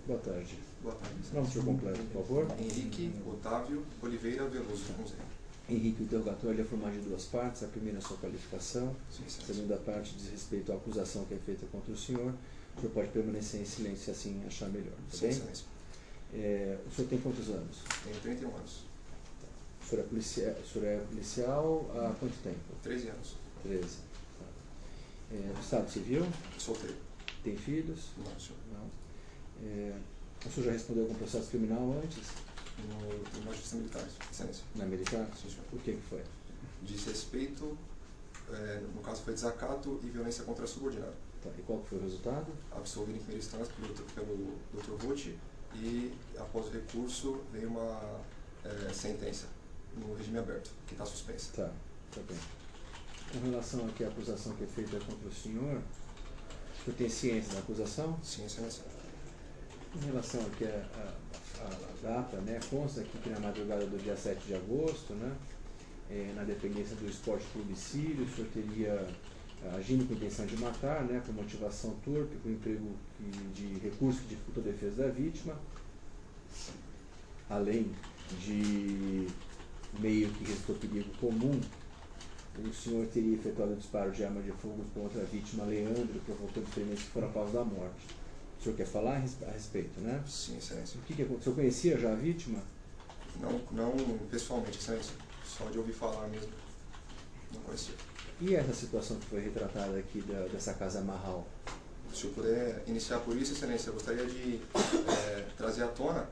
Boa tarde. Boa tarde. Nome seu completo, por favor. Henrique Otávio Oliveira Veloso, com Z. Henrique, o interrogatório é formado de duas partes. A primeira é a sua qualificação. Sim, A segunda parte diz respeito à acusação que é feita contra o senhor. O senhor pode permanecer em silêncio se assim achar melhor, tá Sim, bem? silêncio. O senhor tem quantos anos? Tenho 31 anos. O senhor é policial há quanto tempo? 13 anos. 13. Tá. Estado civil? Solteiro. Tem filhos? Não, senhor. Não. O senhor já respondeu algum processo criminal antes? No Tribunal de Justiça Militar, excelência. Na militar? Sim, senhor. Por que foi? Desrespeito, no caso foi desacato e violência contra a subordinada. Tá. E qual que foi o resultado? Absolvido em primeira instância pelo Dr. Ruth e, após o recurso, veio uma sentença no regime aberto, que está suspensa. Tá bem. Com relação aqui à acusação que é feita contra o senhor tem ciência da acusação? Sim, excelência. Em relação aqui à data, né, consta aqui que na madrugada do dia 7 de agosto, né, na dependência do Esporte Clube Sírio, o senhor teria agindo com intenção de matar, né, por motivação torpe, com emprego de recurso que dificulta a defesa da vítima, além de meio que restou perigo comum, o senhor teria efetuado o disparo de arma de fogo contra a vítima Leandro, provocando ferimentos que foram a causa da morte. O senhor quer falar a respeito, né? Sim, excelência. O que aconteceu? O senhor conhecia já a vítima? Não pessoalmente, excelência. Só de ouvir falar mesmo. Não conhecia. E essa situação que foi retratada aqui dessa casa Marral? Se eu puder iniciar por isso, excelência, eu gostaria de trazer à tona.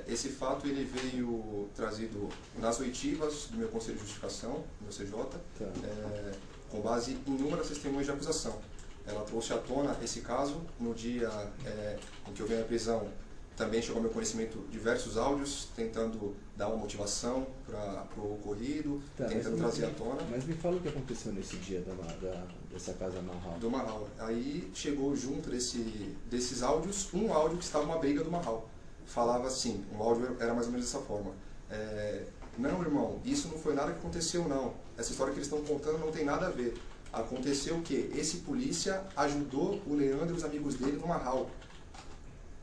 Esse fato ele veio trazido nas oitivas do meu Conselho de Justificação, do meu CJ, com base em inúmeras testemunhas de acusação. Ela trouxe à tona esse caso no dia em que eu venho à prisão. Também chegou ao meu conhecimento diversos áudios tentando dar uma motivação para o ocorrido, tentando trazer à tona. Mas me fala o que aconteceu nesse dia dessa casa Marral. Do Marral. Aí chegou junto desses áudios um áudio que estava uma briga do Marral. Falava assim, o áudio era mais ou menos dessa forma. Não, irmão, isso não foi nada que aconteceu, não. Essa história que eles estão contando não tem nada a ver. Aconteceu o quê? Esse polícia ajudou o Leandro e os amigos dele no Marral.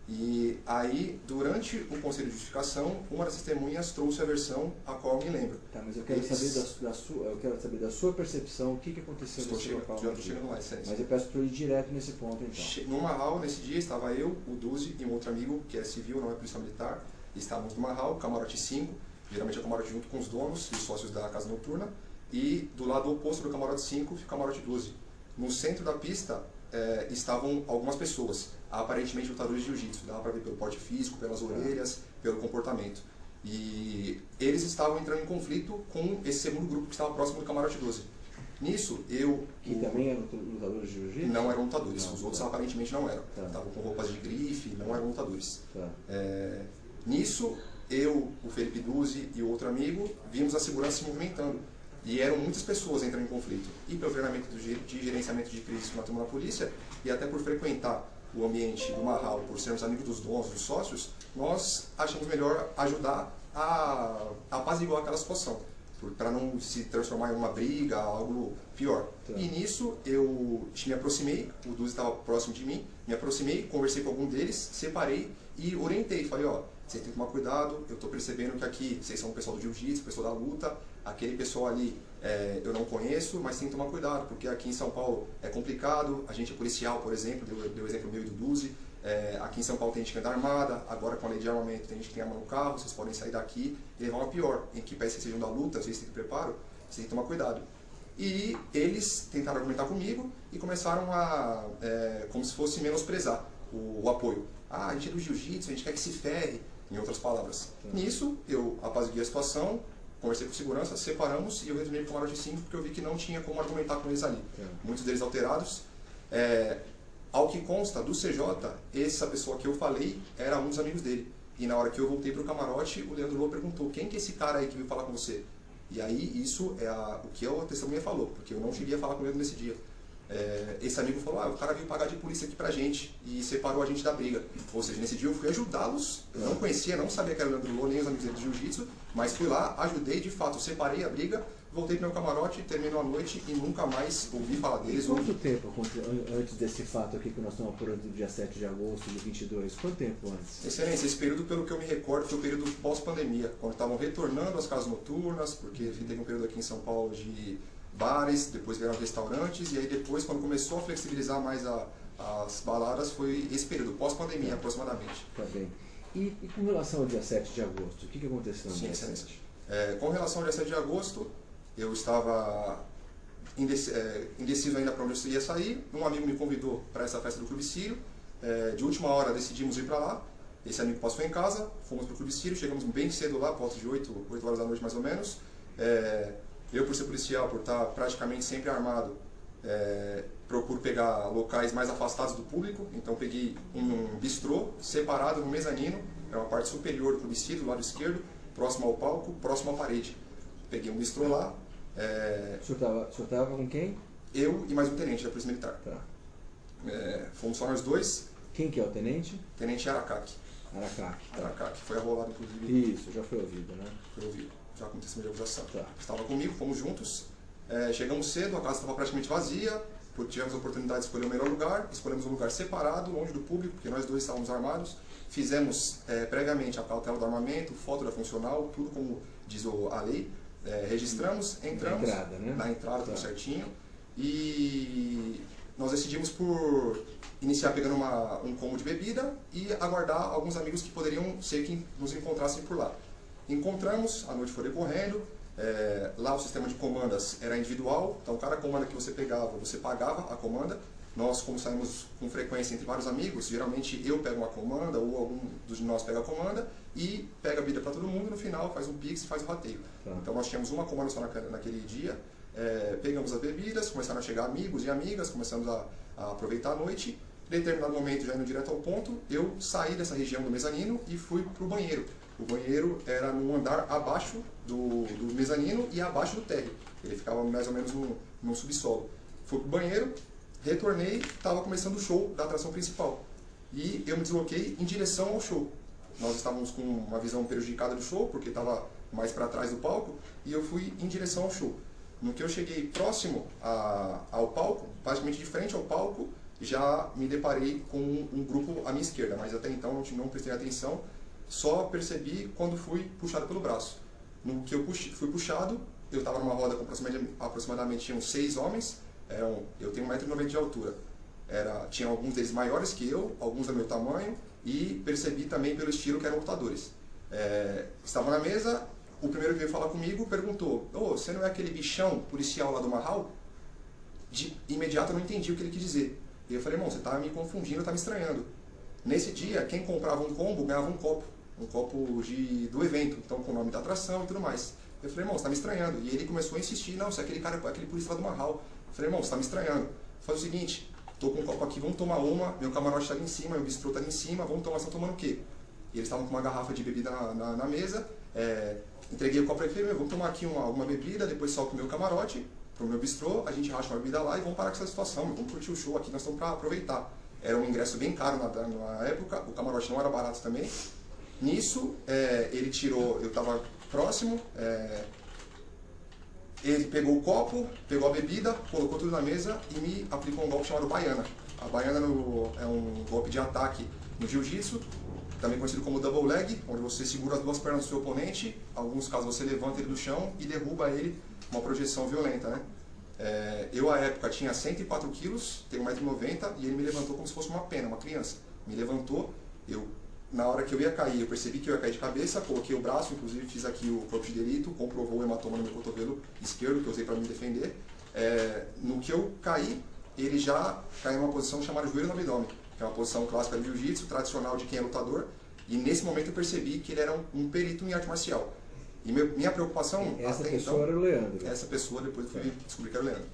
E aí, durante o Conselho de Justificação, uma das testemunhas trouxe a versão a qual eu me lembro. Tá, mas eu quero saber da sua percepção, o que aconteceu nesse local. Já estou chegando lá, excelência. Mas eu peço para eu ir direto nesse ponto, então. No Marral, nesse dia, estava eu, o Duzi e um outro amigo, que é civil, não é policial militar. Estávamos no Marral, camarote 5, geralmente é o camarote junto com os donos e sócios da casa noturna. E do lado oposto do camarote 5 fica o camarote 12. No centro da pista estavam algumas pessoas, aparentemente lutadores de jiu-jitsu. Dava para ver pelo porte físico, pelas orelhas, pelo comportamento. E eles estavam entrando em conflito com esse segundo grupo que estava próximo do camarote 12. Nisso, Que também eram lutadores de jiu-jitsu? Não eram lutadores, os outros aparentemente não eram. Estavam com roupas de grife, não eram lutadores. Nisso, eu, o Felipe Duzi e o outro amigo, vimos a segurança se movimentando. E eram muitas pessoas entrando em conflito. E pelo treinamento de gerenciamento de crise que nós temos na polícia, e até por frequentar o ambiente do Marral, por sermos amigos dos donos, dos sócios, nós achamos melhor ajudar a apaziguar aquela situação, para não se transformar em uma briga, algo pior. E nisso eu me aproximei, o Duzi estava próximo de mim, me aproximei, conversei com algum deles, separei e orientei. Falei, ó, vocês têm que tomar cuidado, eu estou percebendo que aqui vocês são o pessoal do jiu-jitsu, o pessoal da luta, aquele pessoal ali eu não conheço, mas tem que tomar cuidado, porque aqui em São Paulo é complicado, a gente é policial, por exemplo, deu exemplo meu e do Duzi, aqui em São Paulo tem gente que anda armada, agora com a lei de armamento tem gente que tem arma no carro, vocês podem sair daqui e levar uma pior, em que pese que sejam da luta, vocês têm que preparo, vocês têm que tomar cuidado. E eles tentaram argumentar comigo e começaram a, como se fosse menosprezar o apoio. Ah, a gente é do jiu-jitsu, a gente quer que se ferre, em outras palavras. Nisso, eu apaziguei a situação, conversei com segurança, separamos e eu retornei para o camarote 5 porque eu vi que não tinha como argumentar com eles ali. Muitos deles alterados. Ao que consta do CJ, essa pessoa que eu falei era um dos amigos dele. E na hora que eu voltei para o camarote, o Leandro Lô perguntou, quem que é esse cara aí que veio falar com você? E aí, isso é o que a testemunha falou, porque eu não cheguei a falar com ele nesse dia. Esse amigo falou, o cara veio pagar de polícia aqui pra gente e separou a gente da briga. Ou seja, nesse dia eu fui ajudá-los, eu não conhecia, não sabia que era o Leandro Lô, nem os amigos dele de jiu-jitsu, mas fui lá, ajudei, de fato, separei a briga, voltei pro meu camarote, terminou a noite e nunca mais ouvi falar deles. Quanto tempo antes desse fato aqui que nós estamos apurando do dia 7 de agosto de 22? Quanto tempo antes? Excelência, esse período, pelo que eu me recordo, foi o período pós-pandemia, quando estavam retornando as casas noturnas, porque teve um período aqui em São Paulo de bares, depois vieram restaurantes, e aí depois, quando começou a flexibilizar mais as baladas, foi esse período, pós-pandemia aproximadamente. Tá bem. E com relação ao dia 7 de agosto, o que aconteceu no dia 7? Com relação ao dia 7 de agosto, eu estava indeciso ainda para onde eu ia sair. Um amigo me convidou para essa festa do Clube Sírio. De última hora decidimos ir para lá. Esse amigo passou em casa, fomos para o Clube Sírio, chegamos bem cedo lá, por volta de 8 horas da noite mais ou menos. Eu, por ser policial, por estar praticamente sempre armado, procuro pegar locais mais afastados do público. Então peguei um bistrô separado no mezanino, é uma parte superior do Clube Sírio, do lado esquerdo, próximo ao palco, próximo à parede. Peguei um bistrô lá. O senhor estava com quem? Eu e mais um tenente da Polícia Militar. Tá. Fomos só nós dois. Quem que é o tenente? Tenente Aracaki. Aracaki. Tá. Aracaki. Foi arrolado, inclusive. Isso, já foi ouvido, né? Foi ouvido. Já aconteceu uma acusação. Tá. Estava comigo, fomos juntos. Chegamos cedo, a casa estava praticamente vazia. Tivemos a oportunidade de escolher o melhor lugar. Escolhemos um lugar separado, longe do público, porque nós dois estávamos armados. Fizemos previamente a cautela do armamento, foto da funcional, tudo como diz a lei. Registramos, entramos na entrada, tudo certinho, e nós decidimos por iniciar pegando um combo de bebida e aguardar alguns amigos que poderiam ser que nos encontrassem por lá. Encontramos, a noite foi decorrendo, lá o sistema de comandas era individual, então cada comanda que você pegava, você pagava a comanda. Nós, como saímos com frequência entre vários amigos, geralmente eu pego uma comanda ou algum dos nós pega a comanda e pega a bebida para todo mundo, no final faz um pix e faz o rateio. Tá. Então nós tínhamos uma comanda só naquele dia, pegamos as bebidas, começaram a chegar amigos e amigas, começamos a aproveitar a noite. Em determinado momento, já indo direto ao ponto, eu saí dessa região do mezanino e fui para o banheiro. O banheiro era no andar abaixo do mezanino e abaixo do térreo. Ele ficava mais ou menos no subsolo. Fui para o banheiro, retornei, estava começando o show da atração principal. E eu me desloquei em direção ao show. Nós estávamos com uma visão prejudicada do show, porque estava mais para trás do palco, e eu fui em direção ao show. No que eu cheguei próximo ao palco, praticamente de frente ao palco, já me deparei com um grupo à minha esquerda, mas até então não prestei atenção, só percebi quando fui puxado pelo braço. No que eu fui puxado, eu estava numa roda com aproximadamente uns 6 homens, eu tenho 1,90 m de altura. Tinha alguns deles maiores que eu, alguns do meu tamanho, e percebi também pelo estilo que eram lutadores. Estava na mesa, o primeiro que veio falar comigo perguntou: você não é aquele bichão policial lá do Marral? De imediato eu não entendi o que ele quis dizer. E eu falei: irmão, você está me confundindo, está me estranhando. Nesse dia, quem comprava um combo ganhava um copo do evento, então com o nome da atração e tudo mais. Eu falei: irmão, você está me estranhando. E ele começou a insistir: não, você é aquele cara, aquele policial lá do Marral. Eu falei: irmão, você está me estranhando. Faz o seguinte, tô com um copo aqui, vamos tomar uma, meu camarote está ali em cima, meu bistrô está ali em cima, vamos tomar, você tá tomando o quê? E eles estavam com uma garrafa de bebida na mesa, entreguei o copo para ele, falei: vamos tomar aqui alguma bebida, depois solto o meu camarote pro meu bistrô, a gente racha uma bebida lá e vamos parar com essa situação, vamos curtir o show aqui, nós estamos para aproveitar. Era um ingresso bem caro na época, o camarote não era barato também. Nisso, ele tirou, eu estava próximo, ele pegou o copo, pegou a bebida, colocou tudo na mesa e me aplicou um golpe chamado baiana. A baiana é um golpe de ataque no jiu-jitsu, também conhecido como double leg, onde você segura as duas pernas do seu oponente, em alguns casos você levanta ele do chão e derruba ele com uma projeção violenta, né? Eu, à época, tinha 104 quilos, tenho 1,90 m, e ele me levantou como se fosse uma pena, uma criança. Me levantou, na hora que eu ia cair, eu percebi que eu ia cair de cabeça, coloquei o braço, inclusive fiz aqui o corpo de delito, comprovou o hematoma no meu cotovelo esquerdo, que eu usei para me defender. No que eu caí, ele já caiu numa posição chamada joelho no abdômen, que é uma posição clássica do jiu-jitsu, tradicional de quem é lutador, e nesse momento eu percebi que ele era um perito em arte marcial. E minha preocupação... Essa pessoa era o Leandro. Essa pessoa, depois eu fui descobrir que era o Leandro.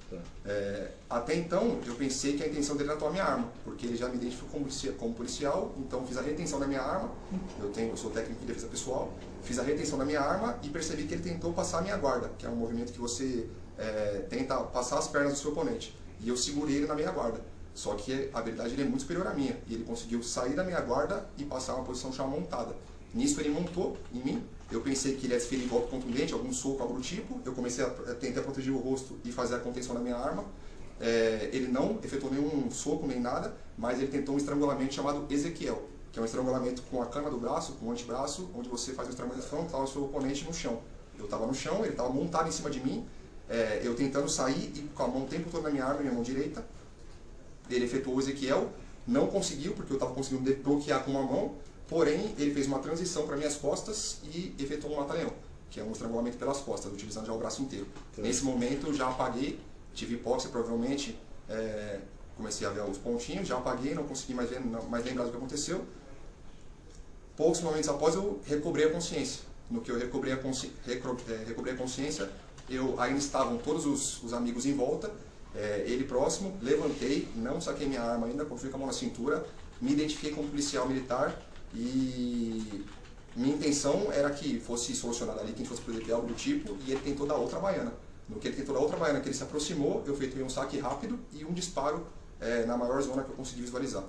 Até então, eu pensei que a intenção dele era tomar minha arma, porque ele já me identificou como policial, então fiz a retenção da minha arma, eu sou técnico de defesa pessoal, fiz a retenção da minha arma e percebi que ele tentou passar a minha guarda, que é um movimento que você tenta passar as pernas do seu oponente. E eu segurei ele na minha guarda. Só que a habilidade dele é muito superior à minha, e ele conseguiu sair da minha guarda e passar uma posição chamada montada. Nisso ele montou em mim, eu pensei que ele ia desferir golpe contundente, algum soco, algo do tipo, eu comecei a tentar proteger o rosto e fazer a contenção da minha arma. Ele não efetuou nenhum soco nem nada, mas ele tentou um estrangulamento chamado Ezequiel, que é um estrangulamento com a cana do braço, com o antebraço, onde você faz uma estrangulação e está o seu oponente no chão. Eu estava no chão, ele estava montado em cima de mim, eu tentando sair e com a mão o tempo todo na minha arma, minha mão direita. Ele efetuou o Ezequiel, não conseguiu, porque eu estava conseguindo bloquear com uma mão, porém ele fez uma transição para minhas costas e efetuou um mata-leão, que é um estrangulamento pelas costas, utilizando já o braço inteiro. Nesse momento eu já apaguei, tive hipóxia provavelmente, comecei a ver os pontinhos, já apaguei, não consegui mais lembrar do que aconteceu. Poucos momentos após eu recobrei a consciência. No que eu recobrei a consciência, ainda estavam todos os amigos em volta, ele próximo, levantei, não saquei minha arma ainda, continuei com a mão na cintura, me identifiquei como policial militar e minha intenção era que fosse solucionado ali, que a gente fosse poder algo do tipo, e ele tentou dar outra baiana. No que ele tentou dar outra baiana, que ele se aproximou, eu efetuei um saque rápido e um disparo na maior zona que eu consegui visualizar.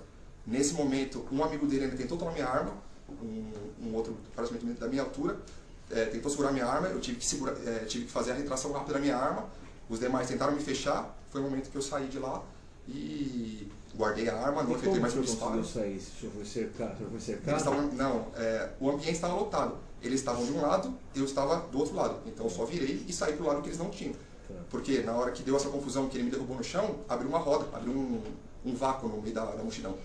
Nesse momento, um amigo dele ainda tentou tomar minha arma, um outro praticamente da minha altura, tentou segurar minha arma, eu tive que fazer a retração rápida da minha arma, os demais tentaram me fechar, foi o momento que eu saí de lá e guardei a arma, não efetuei mais um disparo. Sair? O senhor foi cercado? Não, o ambiente estava lotado. Eles estavam de um lado, eu estava do outro lado. Então eu só virei e saí para o lado que eles não tinham. Porque na hora que deu essa confusão, que ele me derrubou no chão, abriu uma roda, abriu um vácuo no meio da multidão.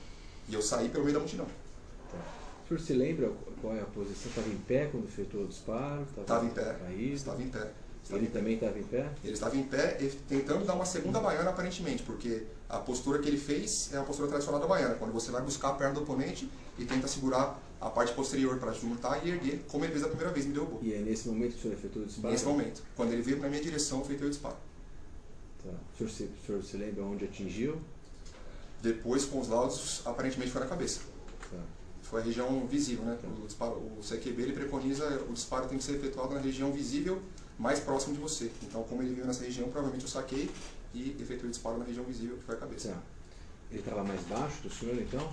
E eu saí pelo meio da multidão. O senhor se lembra qual é a posição? Estava em pé quando efetuou o disparo? Estava em pé. Estava em pé. Ele também estava em pé? Ele estava em pé, tentando dar uma segunda baiana aparentemente, porque a postura que ele fez é a postura tradicional da baiana, quando você vai buscar a perna do oponente e tenta segurar a parte posterior para juntar e erguer, como ele fez a primeira vez, me derrubou. E é nesse momento que o senhor efetuou o disparo? Nesse momento. Quando ele veio na minha direção, eu efetuei o disparo. Tá. O senhor se lembra onde atingiu? Depois, com os laudos, aparentemente foi na cabeça. Tá. Foi a região visível, né? Tá. O CQB ele preconiza o disparo tem que ser efetuado na região visível mais próximo de você. Então, como ele veio nessa região, provavelmente eu saquei e efetuei o disparo na região visível, que foi a cabeça. Tá. Ele estava mais baixo do senhor, então?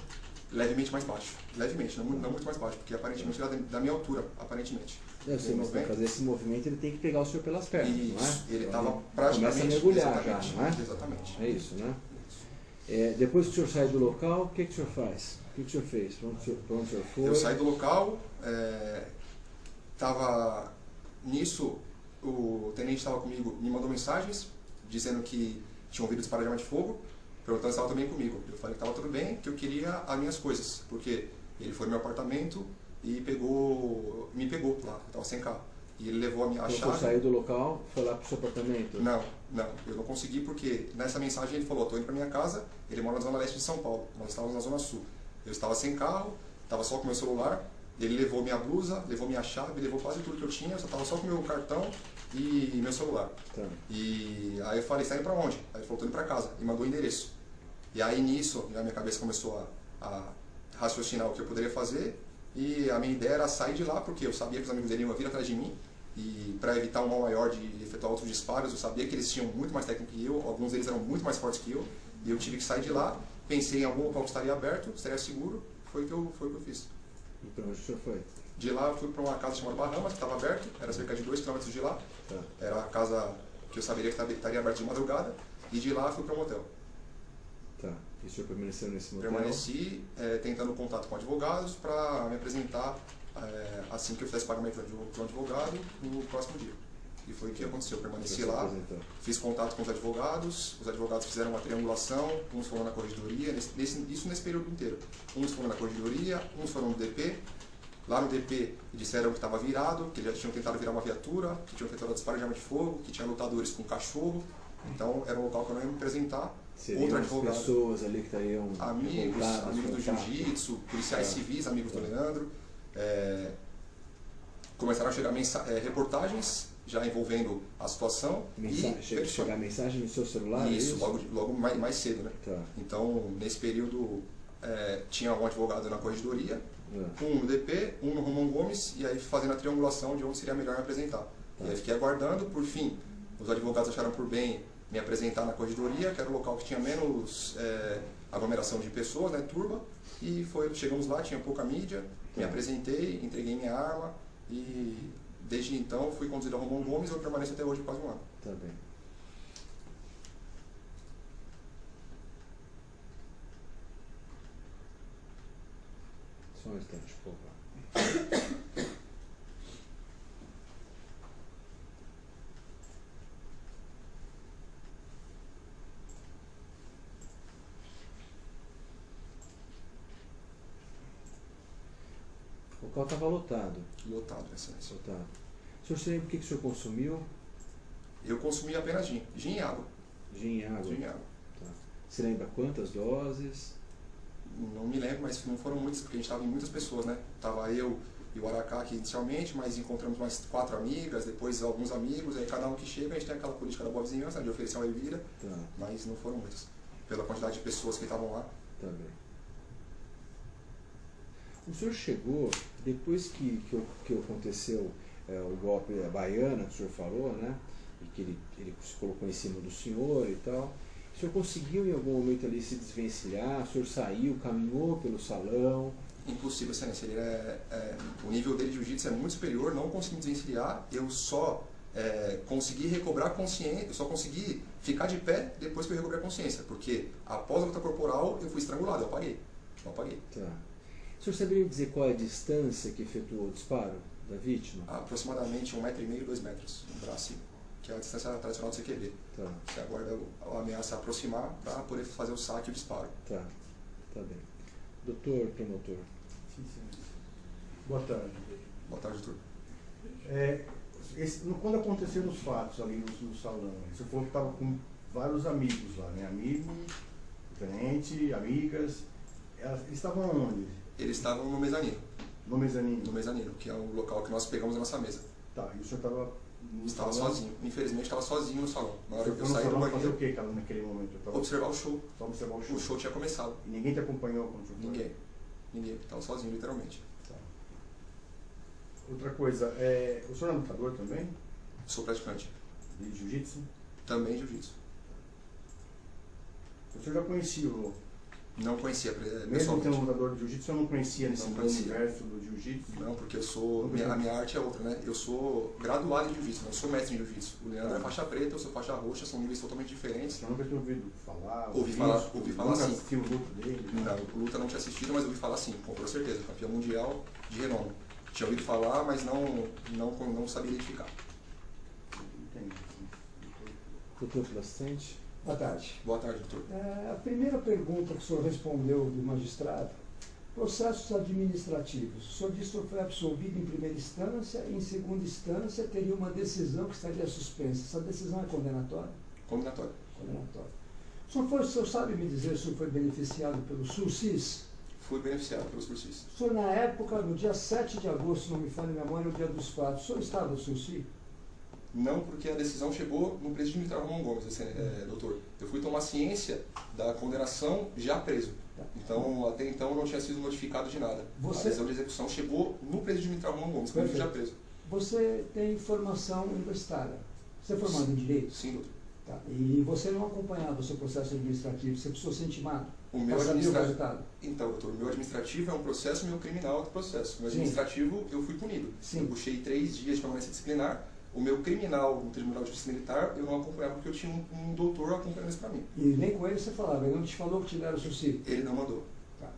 Levemente mais baixo. Levemente, não muito mais baixo, porque aparentemente era da minha altura, aparentemente. Eu sei, mas para fazer esse movimento ele tem que pegar o senhor pelas pernas, isso, não é? Ele estava praticamente... Começa a mergulhar já, não é? Exatamente. É isso, né? Depois que o senhor sai do local, o que o senhor faz? O que o senhor fez? Para onde o senhor foi? Eu saí do local, estava nisso, o tenente estava comigo, me mandou mensagens dizendo que tinha ouvido disparar de arma de fogo, perguntando se estava tudo bem comigo. Eu falei que estava tudo bem, que eu queria as minhas coisas, porque ele foi no meu apartamento e me pegou lá, eu estava sem carro. E ele levou a chave. Você saiu do local, foi lá para o seu apartamento? Não, eu não consegui porque nessa mensagem ele falou, estou indo para minha casa, ele mora na zona leste de São Paulo, nós estávamos na zona sul. Eu estava sem carro, estava só com meu celular, ele levou minha blusa, levou minha chave, levou quase tudo que eu tinha, eu só estava só com meu cartão e meu celular. Tá. E aí eu falei, saindo para onde? Aí ele falou, estou indo para casa, e mandou o endereço. E aí nisso, a minha cabeça começou a raciocinar o que eu poderia fazer, e a minha ideia era sair de lá, porque eu sabia que os amigos dele iam vir atrás de mim, e para evitar um mal maior de efetuar outros disparos, eu sabia que eles tinham muito mais técnica que eu, alguns deles eram muito mais fortes que eu, e eu tive que sair de lá, pensei em algum local que estaria aberto, estaria seguro, foi o que eu fiz. E para onde o senhor foi? De lá eu fui para uma casa chamada Bahamas, que estava aberto, era cerca de 2 km de lá, tá. Era a casa que eu saberia que estaria aberta de madrugada, e de lá fui para um motel. Tá. E o senhor permaneceu nesse motel? Permaneci tentando contato com advogados para me apresentar assim que eu fizesse pagamento de um advogado no próximo dia. E foi o que aconteceu. Eu permaneci lá, fiz contato com os advogados fizeram uma triangulação, uns foram na corregedoria, isso nesse período inteiro. Uns foram na corregedoria, uns foram no DP. Lá no DP disseram que estava virado, que já tinham tentado virar uma viatura, que tinham tentado disparo de arma de fogo, que tinha lutadores com cachorro. Então era um local que eu não ia me apresentar. Seriam outro advogado, pessoas ali que estariam amigos do jiu-jitsu, policiais civis, amigos do Leandro. Começaram a chegar reportagens já envolvendo a situação. Chegar mensagem no seu celular? Isso, logo mais cedo, né? Tá. Então, nesse período, tinha um advogado na corregedoria, um no DP, um no Romão Gomes, e aí fazendo a triangulação de onde seria melhor me apresentar. E aí fiquei aguardando, por fim, os advogados acharam por bem me apresentar na corregedoria, que era o local que tinha menos aglomeração de pessoas, né, turba, e chegamos lá, tinha pouca mídia, me apresentei, entreguei minha arma e desde então fui conduzido a Romão Gomes e eu permaneço até hoje por quase um ano. Tá bem. Só um instante, por favor. O local estava lotado. Lotado, excelência. Lotado. O senhor se lembra o que o senhor consumiu? Eu consumi apenas gin. Gin e água. Gin e água? Gin e água. Tá. Você lembra quantas doses? Não me lembro, mas não foram muitas, porque a gente estava em muitas pessoas, né? Tava eu e o Aracá aqui inicialmente, mas encontramos mais 4 amigas, depois alguns amigos, aí cada um que chega, a gente tem aquela política da boa vizinhança, né, de oferecer uma bebida, Tá. mas não foram muitas. Pela quantidade de pessoas que estavam lá. Tá bem. O senhor chegou, depois que aconteceu o golpe baiana, que o senhor falou, né? E que ele se colocou em cima do senhor e tal. O senhor conseguiu em algum momento ali se desvencilhar? O senhor saiu, caminhou pelo salão? Impossível, excelência. O nível dele de jiu-jitsu é muito superior, não consegui me desvencilhar, eu só consegui recobrar consciência, eu só consegui ficar de pé depois que eu recobrei a consciência, porque após a luta corporal eu fui estrangulado, eu apaguei. Tá. O senhor saberia dizer qual é a distância que efetuou o disparo da vítima? Aproximadamente 1,5 m, 2 metros, no braço, que é a distância tradicional do CQB. Tá. Você aguarda a ameaça aproximar para poder fazer o saque e o disparo. Tá, tá bem. Doutor promotor. Sim, sim. Boa tarde. Boa tarde, doutor. Quando aconteceram os fatos ali no salão, você falou que estava com vários amigos lá, né? Amigos, diferentes, amigas. Eles estavam onde? Eles estavam no mezanino. No mezanino? No mezanino, que é o local que nós pegamos a nossa mesa. Tá, e o senhor estava no Estava salão? sozinho. Infelizmente, estava sozinho no salão. Na hora Você que eu foi no saí do salão fazer o banheiro, que, cara, naquele momento? observar o show. Só observar o show? O show tinha começado. E ninguém te acompanhou quando você foi? Ninguém. Estava sozinho, literalmente. Tá. Outra coisa, o senhor é lutador também? Sou praticante. De jiu-jitsu? Também jiu-jitsu. O senhor já conhecia o... Não conhecia Mesmo pessoalmente. sendo lutador de jiu-jitsu, eu não conhecia nesse Não conhecia. universo do jiu-jitsu? Não, porque eu sou... A minha arte é outra, né? Eu sou graduado em jiu-jitsu, não sou mestre em jiu-jitsu. O Leandro é faixa preta, eu sou faixa roxa, são níveis totalmente diferentes. Você nunca tinha ouvido falar? Ouvi falar nunca sim. assistiu o luto dele? Não, luta não tinha assistido, mas ouvi falar sim, com toda certeza. Campeão mundial de renome. Tinha ouvido falar, mas não sabia identificar. Entendi. Doutor Placente. Boa tarde. Boa tarde, doutor. A primeira pergunta que o senhor respondeu do magistrado, processos administrativos. O senhor disse que o senhor foi absolvido em primeira instância e em segunda instância teria uma decisão que estaria suspensa. Essa decisão é condenatória? Condenatório. Condenatória. O senhor sabe me dizer se o senhor foi beneficiado pelo SURSIS? Fui beneficiado pelos SURSIS. O senhor, na época, no dia 7 de agosto, não me falha a memória, o dia dos fatos, o senhor estava no SURSIS? Não, porque a decisão chegou no presídio militar Romão Gomes, doutor. Eu fui tomar ciência da condenação já preso. Então, até então, eu não tinha sido notificado de nada. A decisão de execução chegou no presídio militar Romão Gomes, quando eu já preso. Você tem formação universitária. Você é formado em Direito? Sim, doutor. Tá. E você não acompanhava o seu processo administrativo, você precisou ser intimado? O meu o administrativo. resultado? Então, doutor, o meu administrativo é um processo, o meu criminal é outro processo. O meu Sim. administrativo, eu fui punido. Sim. Eu puxei 3 dias de permanência disciplinar. O meu criminal no Tribunal de Justiça Militar, eu não acompanhava porque eu tinha um doutor acompanhando isso para mim. E nem com ele você falava, ele não te falou que te deram o SURSI? Ele não mandou. Tá.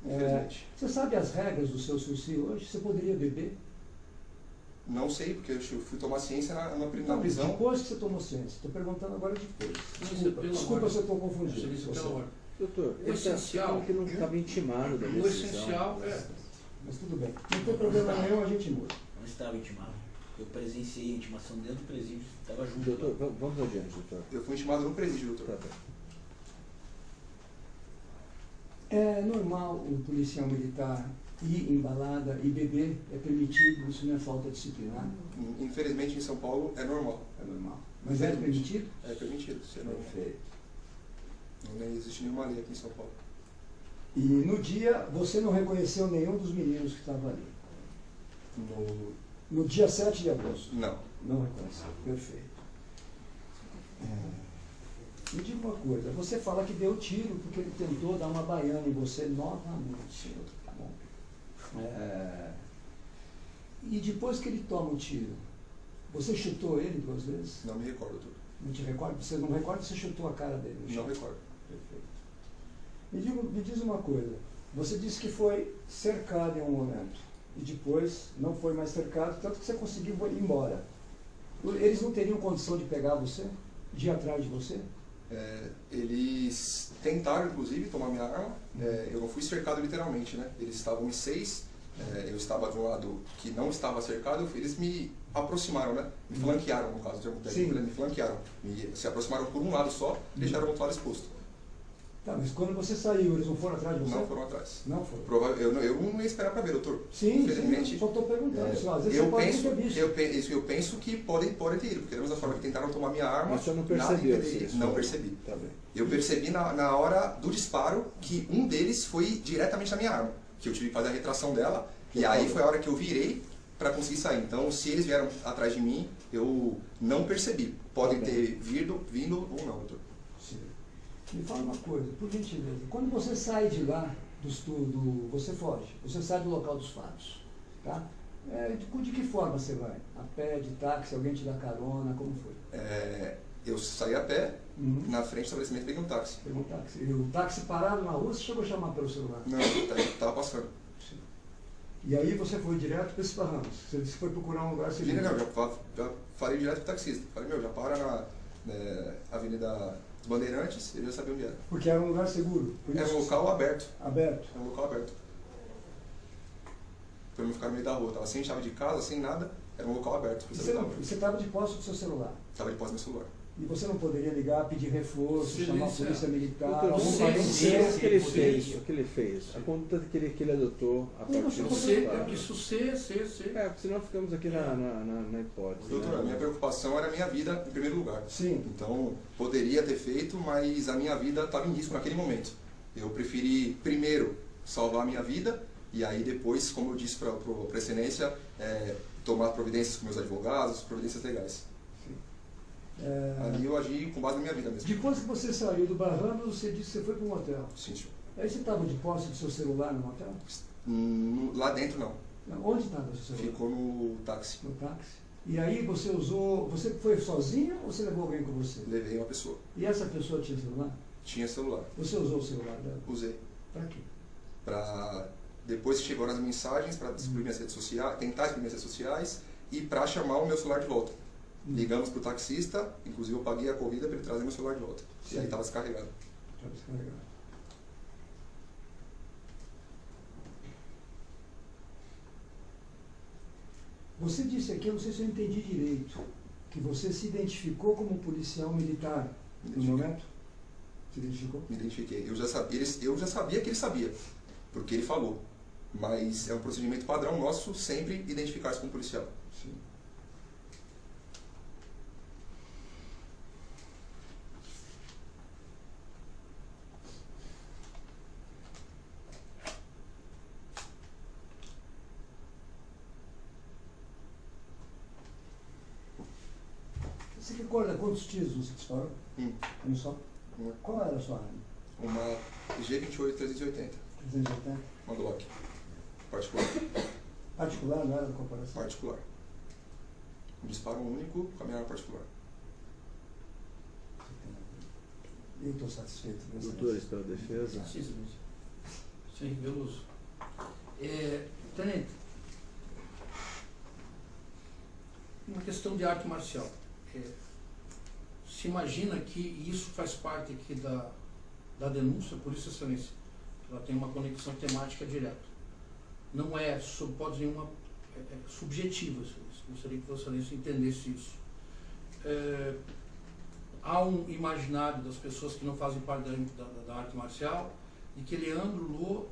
Infelizmente. Você sabe as regras do seu SURSI hoje? Você poderia beber? Não sei, porque eu fui tomar ciência na Não, prisão. depois que você tomou ciência. Estou perguntando agora depois. Desculpa se eu estou confundindo. Doutor, O essencial que não estava intimado da decisão. O essencial é... Mas tudo bem. Não tem problema nenhum, a gente muda. Não estava intimado. Eu presenciei a intimação dentro do presídio, estava junto. Doutor, vamos adiante, doutor. Eu fui intimado no presídio, doutor. Tá bem. É normal o policial militar ir em balada e beber, é permitido, isso não é falta disciplinar? Infelizmente, em São Paulo, é normal. É normal. Mas é permitido? É permitido, isso é normal. Perfeito. Não existe nenhuma lei aqui em São Paulo. E no dia, você não reconheceu nenhum dos meninos que estavam ali? No dia 7 de agosto? Não. Não reconheceu. Perfeito. Me diga uma coisa, você fala que deu tiro porque ele tentou dar uma baiana em você novamente, tá bom? E depois que ele toma o tiro, você chutou ele 2 vezes? Não me recordo, doutor. Não te recorda? Você não recorda, você chutou a cara dele? Não recordo. Perfeito. Me diz uma coisa, você disse que foi cercado em um momento e depois não foi mais cercado, tanto que você conseguiu ir embora. Eles não teriam condição de pegar você? De ir atrás de você? Eles tentaram, inclusive, tomar minha arma. Eu não fui cercado literalmente, né? Eles estavam em 6, eu estava de um lado que não estava cercado, eles me aproximaram, né? Me flanquearam, no caso, o termo técnico, me flanquearam. Se aproximaram por um lado só e deixaram o outro lado exposto. Tá, mas quando você saiu, eles não foram atrás de você? Não foram atrás. Não foram? Eu não ia esperar para ver, doutor. Sim, infelizmente. Sim, só estou perguntando. Às vezes eu penso que podem ter ido, porque da mesma forma que tentaram tomar minha arma, mas você não percebeu? Não percebi. Tá bem. Eu percebi na hora do disparo que um deles foi diretamente na minha arma, que eu tive que fazer a retração dela, e aí foi a hora que eu virei para conseguir sair. Então, se eles vieram atrás de mim, eu não percebi. Podem ter vindo ou não, doutor. Me fala uma coisa, por gentileza. Quando você sai de lá, você foge, você sai do local dos fatos, tá? De que forma você vai? A pé, de táxi, alguém te dá carona, como foi? Eu saí a pé, na frente do estabelecimento peguei um táxi. Pegou um táxi. E o táxi parado na rua, você chegou a chamar pelo celular? Não, estava passando. Sim. E aí você foi direto para esses barrancos? Você disse que foi procurar um lugar seguro? Não, já falei direto pro taxista. Falei, já para na Avenida Bandeirantes, ele já sabia onde era. Porque era um lugar seguro? Era um local aberto. Aberto? Era um local aberto. Para não ficar no meio da rua. Estava sem chave de casa, sem nada. Era um local aberto. Você estava de posse do seu celular? Estava de posse do meu celular. E você não poderia ligar, pedir reforço, chamar a polícia militar? O que ele fez? A conduta que ele adotou a partir do Isso ser. porque senão ficamos aqui na hipótese. Doutor, a minha preocupação era a minha vida em primeiro lugar. Sim. Então, poderia ter feito, mas a minha vida estava em risco naquele momento. Eu preferi, primeiro, salvar a minha vida, e aí depois, como eu disse para a excelência, tomar providências com meus advogados, providências legais. Ali eu agi com base na minha vida mesmo. Depois que você saiu do Barrano, você disse que você foi para um hotel. Sim, senhor. Aí você estava de posse do seu celular no hotel? Lá dentro não. Onde estava o seu celular? Ficou no táxi. No táxi. E aí você foi sozinho ou você levou alguém com você? Levei uma pessoa. E essa pessoa tinha celular? Tinha celular. Você usou o celular dela? Usei. Para quê? Depois que chegou nas mensagens, para exprimir minhas redes sociais, tentar exprimir minhas redes sociais e para chamar o meu celular de volta. Ligamos para o taxista, inclusive eu paguei a corrida para ele trazer meu celular de volta. Sim. E aí estava descarregado. Estava descarregado. Você disse aqui, eu não sei se eu entendi direito, que você se identificou como policial militar no momento? Se identificou? Me identifiquei. Eu já sabia que ele sabia, porque ele falou. Mas é um procedimento padrão nosso sempre identificar-se como policial. Sim. Você recorda quantos tiros você disparou? Um só? Qual era a sua arma? Uma G28 380. 380? Uma Glock. Particular. Particular, não era da corporação? Particular. Um disparo único com a minha arma particular. Eu estou satisfeito. Doutores pela defesa. Sim, Veloso. Tenente, uma questão de arte marcial. Se imagina que isso faz parte aqui da denúncia, por isso, excelência, ela tem uma conexão temática direta. Não é, sob hipótese nenhuma, subjetiva. Gostaria que Vossa Excelência entendesse isso. Há um imaginário das pessoas que não fazem parte da arte marcial de que Leandro Lô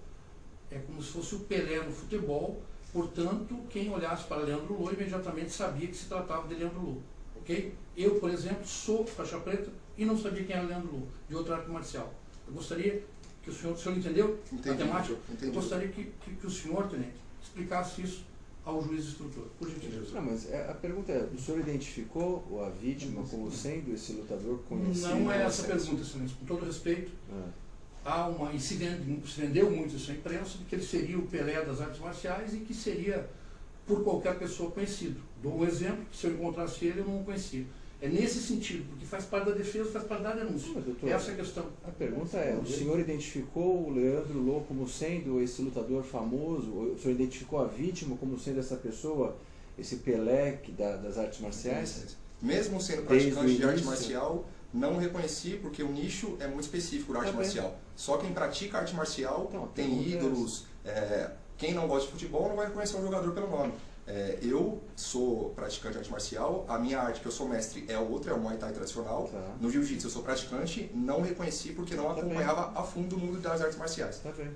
é como se fosse o Pelé no futebol, portanto, quem olhasse para Leandro Lô imediatamente sabia que se tratava de Leandro Lô. Okay? Eu, por exemplo, sou faixa preta e não sabia quem era Leandro Lô, de outra arte marcial. Eu gostaria que o senhor entendeu? Entendi, a temática? entendi. Eu gostaria que o senhor, tenente, explicasse isso ao juiz instrutor. Por gentileza. Não, mas a pergunta é, o senhor identificou a vítima como sendo esse lutador conhecido? Não é essa a pergunta, excelência. Com todo respeito, e se vendeu muito isso à imprensa, de que ele seria o Pelé das artes marciais e que seria por qualquer pessoa conhecido. Dou um exemplo, que se eu encontrasse ele, eu não o conhecia. É nesse sentido, porque faz parte da defesa, faz parte da denúncia. Mas, doutor, essa é a questão. A pergunta é, o senhor identificou o Leandro Lo como sendo esse lutador famoso? O senhor identificou a vítima como sendo essa pessoa, esse Pelé das artes marciais? Mesmo sendo praticante de arte marcial, não reconheci, porque o nicho é muito específico da arte marcial. Só quem pratica arte marcial tem ídolos. Quem não gosta de futebol não vai reconhecer um jogador pelo nome. Eu sou praticante de arte marcial, a minha arte que eu sou mestre é outra, é o Muay Thai tradicional. No Jiu-Jitsu eu sou praticante, não reconheci porque não acompanhava a fundo o mundo das artes marciais. Tá bem.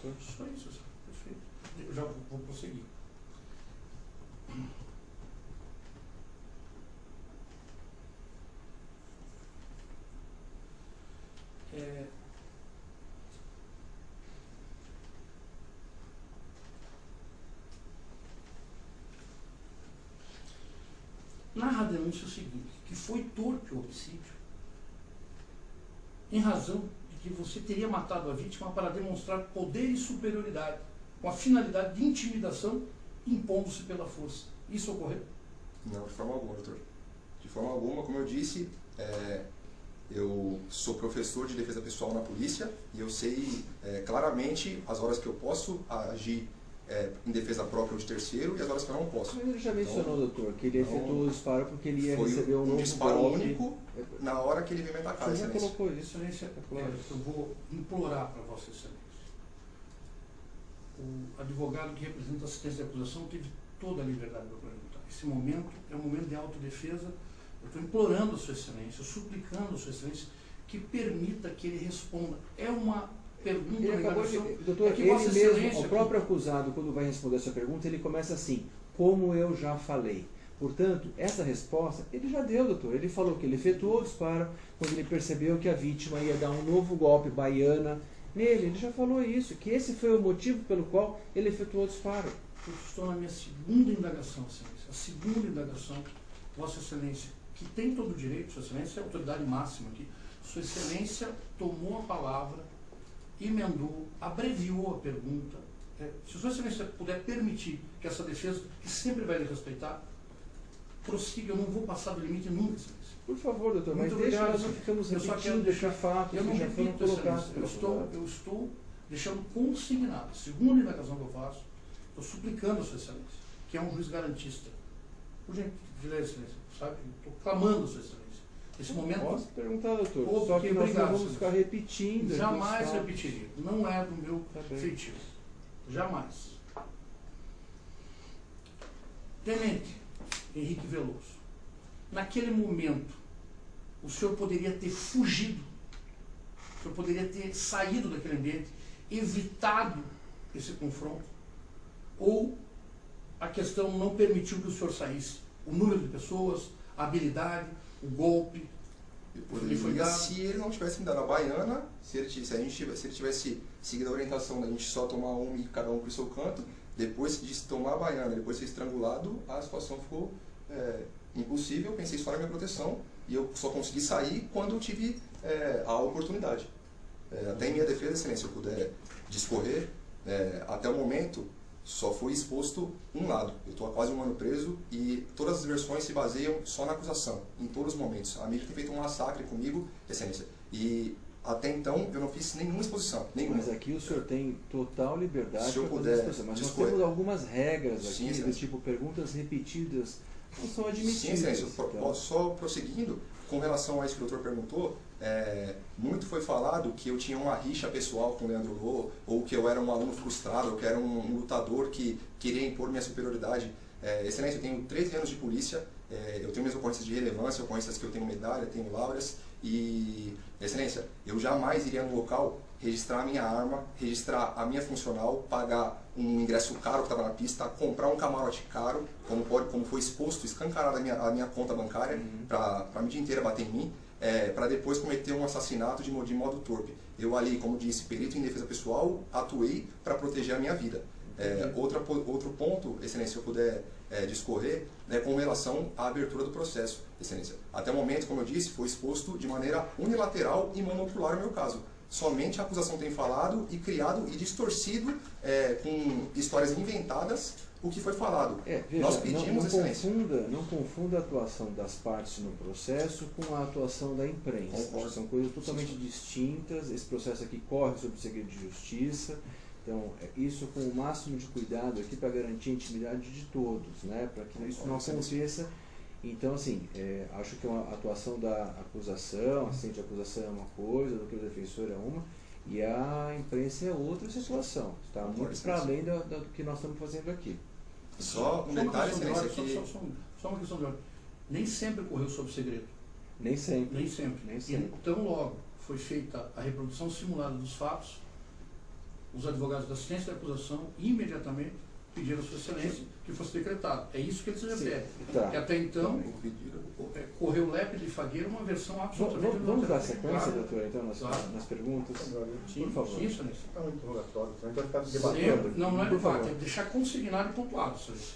Só isso, perfeito. Eu já vou prosseguir. Narra a denúncia o seguinte, que foi torpe o homicídio, em razão de que você teria matado a vítima para demonstrar poder e superioridade, com a finalidade de intimidação, impondo-se pela força. Isso ocorreu? Não, de forma alguma, doutor. De forma alguma, como eu disse, eu sou professor de defesa pessoal na polícia e eu sei claramente as horas que eu posso agir em defesa própria ou de terceiro e as horas que eu não posso. Mas ele já mencionou, doutor, que ele efetuou o disparo porque ele ia receber um novo disparo golpe. único na hora que ele veio me atacar. Você já colocou isso, excelência? Eu vou implorar para Vossa Excelência. O advogado que representa a assistência de acusação teve toda a liberdade para perguntar. Esse momento é um momento de autodefesa. Eu estou implorando a Sua Excelência, suplicando a Sua Excelência que permita que ele responda. É uma pergunta, ele acabou de, doutor, ele mesmo, o próprio acusado, quando vai responder essa pergunta, ele começa assim, como eu já falei. Portanto, essa resposta, ele já deu, doutor. Ele falou que ele efetuou o disparo quando ele percebeu que a vítima ia dar um novo golpe baiana nele. Ele já falou isso, que esse foi o motivo pelo qual ele efetuou o disparo. Eu estou na minha segunda indagação, Excelência. A segunda indagação, Vossa Excelência, que tem todo o direito, Sua Excelência é a autoridade máxima aqui. Sua Excelência tomou a palavra, emendou, abreviou a pergunta. Se Sua Excelência puder permitir que essa defesa, que sempre vai lhe respeitar, prossiga, eu não vou passar do limite nunca, Excelência. Por favor, doutor, muito mas obrigado, nós não ficamos repetindo deixar fatos eu não que já foram repito, colocados. eu estou deixando consignado, segunda indagação que eu faço, estou suplicando a Sua Excelência, que é um juiz garantista. Por gentileza, Excelência, sabe? Estou clamando a Sua Excelência. Esse momento. Posso perguntar, doutor? Só que nós não vamos ficar repetindo. Jamais repetiria. Não é do meu feitio. Jamais. Tenente Henrique Veloso, naquele momento, o senhor poderia ter fugido, o senhor poderia ter saído daquele ambiente, evitado esse confronto, ou a questão não permitiu que o senhor saísse? O número de pessoas, a habilidade, o golpe, se ele não tivesse me dado a baiana, se ele tivesse seguido a orientação da gente só tomar um e cada um para o seu canto, depois de tomar a baiana, depois de ser estrangulado, a situação ficou impossível. Eu pensei só na minha proteção e eu só consegui sair quando eu tive a oportunidade. Até em minha defesa, Excelência, se eu puder discorrer, até o momento só foi exposto um lado. Eu estou há quase um ano preso e todas as versões se baseiam só na acusação, em todos os momentos. A mídia tem feito um massacre comigo, Excelência, e até então eu não fiz nenhuma exposição, nenhuma. Mas aqui o senhor tem total liberdade para fazer exposição. Mas nós temos algumas regras aqui, sim, do tipo perguntas repetidas, não são admitidas. Sim, Excelência, só prosseguindo, com relação a isso que o doutor perguntou, muito foi falado que eu tinha uma rixa pessoal com o Leandro Lo, ou que eu era um aluno frustrado, ou que era um lutador que queria impor minha superioridade. Excelência, eu tenho 13 anos de polícia, eu tenho minhas ocorrências de relevância, ocorrências que eu tenho medalha, tenho laureas, e, Excelência, eu jamais iria no local registrar a minha arma, registrar a minha funcional, pagar um ingresso caro que estava na pista, comprar um camarote caro, como foi exposto, escancarado a minha conta bancária, para a mídia inteira bater em mim, para depois cometer um assassinato de modo torpe. Eu ali, como disse, perito em defesa pessoal, atuei para proteger a minha vida. Outro ponto, excelência, se eu puder discorrer, né, com relação à abertura do processo, excelência. Até o momento, como eu disse, foi exposto de maneira unilateral e monocular no meu caso. Somente a acusação tem falado e criado e distorcido com histórias inventadas o que foi falado. Veja, nós pedimos, excelência. Não confunda a atuação das partes no processo com a atuação da imprensa. São coisas totalmente distintas. Esse processo aqui corre sob segredo de justiça. Então, isso com o máximo de cuidado aqui para garantir a intimidade de todos, né? Para que isso não aconteça. Então, assim, acho que a atuação da acusação, assistente de acusação é uma coisa, do que o defensor é uma, e a imprensa é outra situação. Está muito para além do que nós estamos fazendo aqui. Só um detalhe, excelência, só uma questão de ordem. Nem sempre correu sob segredo. Nem sempre. Nem sempre. Então, logo foi feita a reprodução simulada dos fatos, os advogados da assistência de acusação imediatamente pediram a sua excelência que fosse decretado. É isso que eles referem. Tá. Porque até então, correu Lepre de Fagueira uma versão absolutamente... Vamos dar sequência, claro, doutor, então, nas perguntas? Sim, por favor. Sim, excelência. É um interrogatório, senão a gente vai ficar Sempre, debatendo. não é Por debate, favor. é deixar consignado e pontuado, excelência.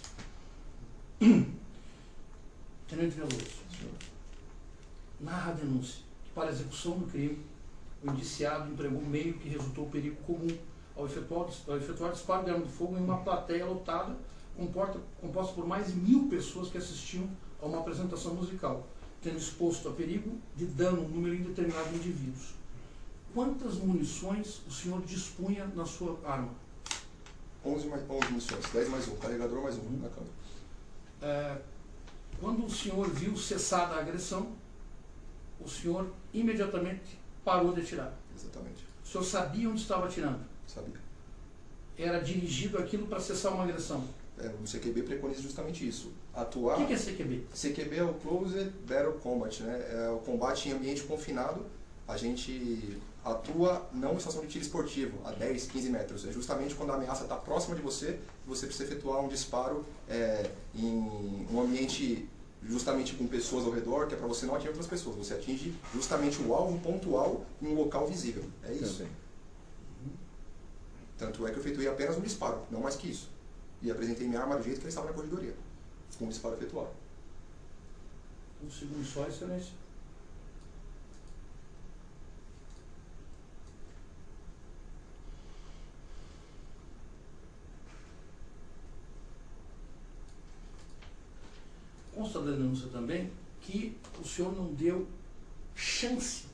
Tenente Veloso, narra a denúncia que para a execução do crime, o indiciado empregou meio que resultou perigo comum ao efetuar disparo de arma de fogo em uma plateia lotada, composta por mais de 1000 pessoas que assistiam a uma apresentação musical, tendo exposto a perigo de dano a um número indeterminado de indivíduos. Quantas munições o senhor dispunha na sua arma? 11 munições, 10 mais 1, carregador mais 1 na câmera. Quando o senhor viu cessada a agressão, o senhor imediatamente parou de atirar. Exatamente. O senhor sabia onde estava atirando? Sabia. Era dirigido aquilo para cessar uma agressão? O CQB preconiza justamente isso. Atuar... O que é CQB? CQB é o Closed Battle Combat, né? É o combate em ambiente confinado. A gente atua não em situação de tiro esportivo, a 10, 15 metros. É justamente quando a ameaça está próxima de você, você precisa efetuar um disparo em um ambiente justamente com pessoas ao redor, que é para você não atingir outras pessoas. Você atinge justamente o alvo pontual em um local visível. É isso. Também. Tanto é que eu efetuei apenas um disparo, não mais que isso. E apresentei minha arma do jeito que ele estava na corredoria, com um disparo efetuado. Um segundo só, excelência. Consta da denúncia também que o senhor não deu chance